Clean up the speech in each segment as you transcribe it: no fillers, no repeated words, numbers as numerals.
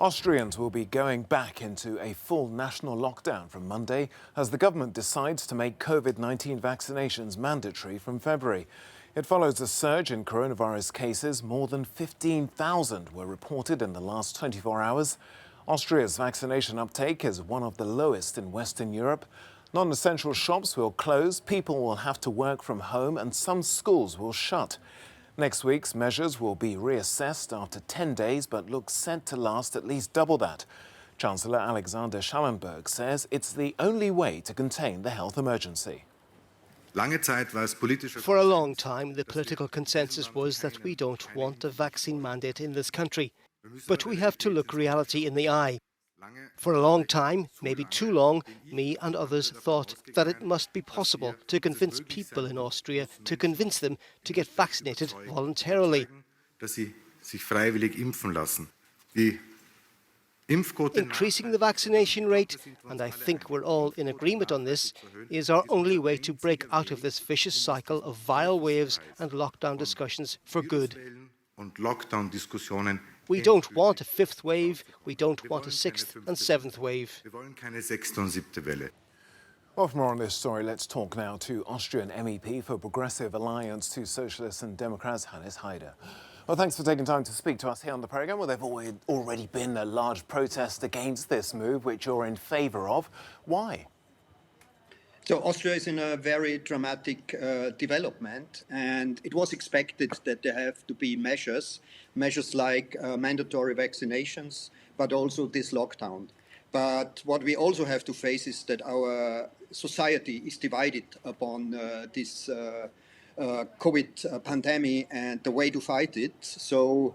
Austrians will be going back into a full national lockdown from Monday as the government decides to make COVID-19 vaccinations mandatory from February. It follows a surge in coronavirus cases. More than 15,000 were reported in the last 24 hours. Austria's vaccination uptake is one of the lowest in Western Europe. Non-essential shops will close, people will have to work from home, and some schools will shut. Next week's measures will be reassessed after 10 days, but look set to last at least double that. Chancellor Alexander Schallenberg says it's the only way to contain the health emergency. For a long time, the political consensus was that we don't want a vaccine mandate in this country. But we have to look reality in the eye. For a long time, maybe too long, me and others thought that it must be possible to convince people in Austria, to convince them to get vaccinated voluntarily. Increasing the vaccination rate, and I think we're all in agreement on this, is our only way to break out of this vicious cycle of viral waves and lockdown discussions for good. We don't want a fifth wave, we don't want a sixth and seventh wave. Well, for more on this story, let's talk now to Austrian MEP for Progressive Alliance to Socialists and Democrats, Hannes Haider. Well, thanks for taking time to speak to us here on the programme. Well, there've already been a large protest against this move, which you're in favour of. Why? So Austria is in a very dramatic development, and it was expected that there have to be measures like mandatory vaccinations, but also this lockdown. But what we also have to face is that our society is divided upon this COVID pandemic and the way to fight it. So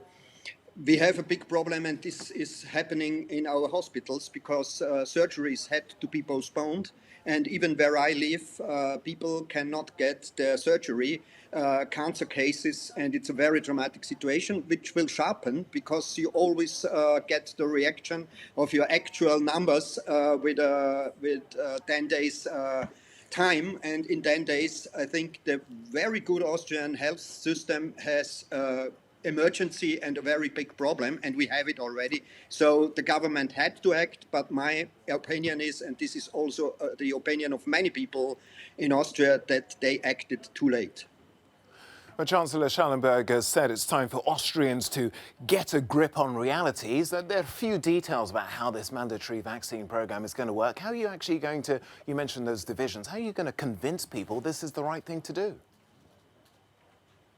we have a big problem, and this is happening in our hospitals because surgeries had to be postponed. And even where I live, people cannot get their surgery, cancer cases, and it's a very dramatic situation, which will sharpen because you always get the reaction of your actual numbers with 10 days time. And in 10 days, I think the very good Austrian health system has emergency and a very big problem, and we have it already. So the government had to act, but my opinion is, and this is also the opinion of many people in Austria, that they acted too late. Well, Chancellor Schallenberg has said it's time for Austrians to get a grip on realities. There are a few details about how this mandatory vaccine programme is going to work. How are you actually going to, you mentioned those divisions, how are you going to convince people this is the right thing to do?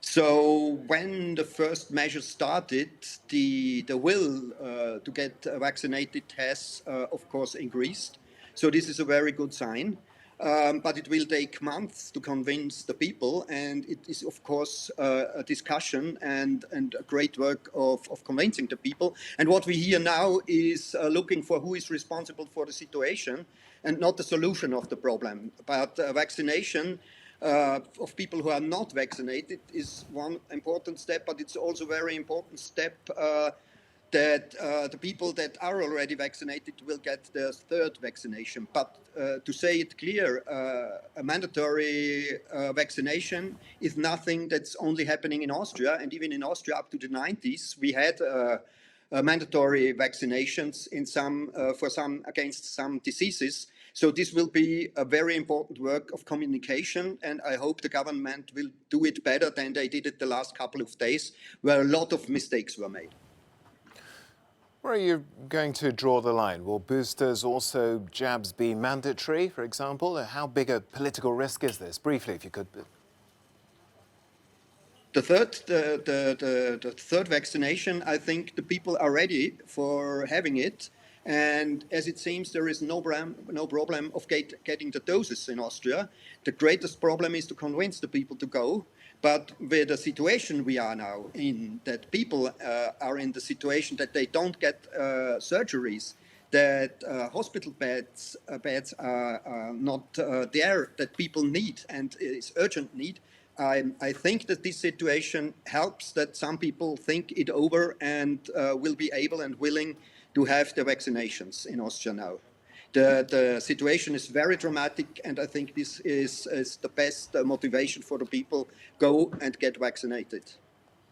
So when the first measures started, the will to get vaccinated has, of course, increased. So this is a very good sign. But it will take months to convince the people, and it is, of course, a discussion and a great work of convincing the people. And what we hear now is looking for who is responsible for the situation and not the solution of the problem. But vaccination of people who are not vaccinated is one important step, but it's also a very important step that the people that are already vaccinated will get their third vaccination. But to say it clear, a mandatory vaccination is nothing that's only happening in Austria. And even in Austria up to the 90s, we had mandatory vaccinations in against some diseases. So this will be a very important work of communication, and I hope the government will do it better than they did it the last couple of days, where a lot of mistakes were made. Where are you going to draw the line? Will boosters, also jabs, be mandatory, for example? How big a political risk is this? Briefly, if you could. The third vaccination, I think the people are ready for having it. And as it seems, there is no problem of getting the doses in Austria. The greatest problem is to convince the people to go. But with the situation we are now in, that people are in the situation that they don't get surgeries, that hospital beds are not there, that people need and is urgent need, I think that this situation helps that some people think it over and will be able and willing to have the vaccinations in Austria now. The situation is very dramatic, and I think this is the best motivation for the people. Go and get vaccinated.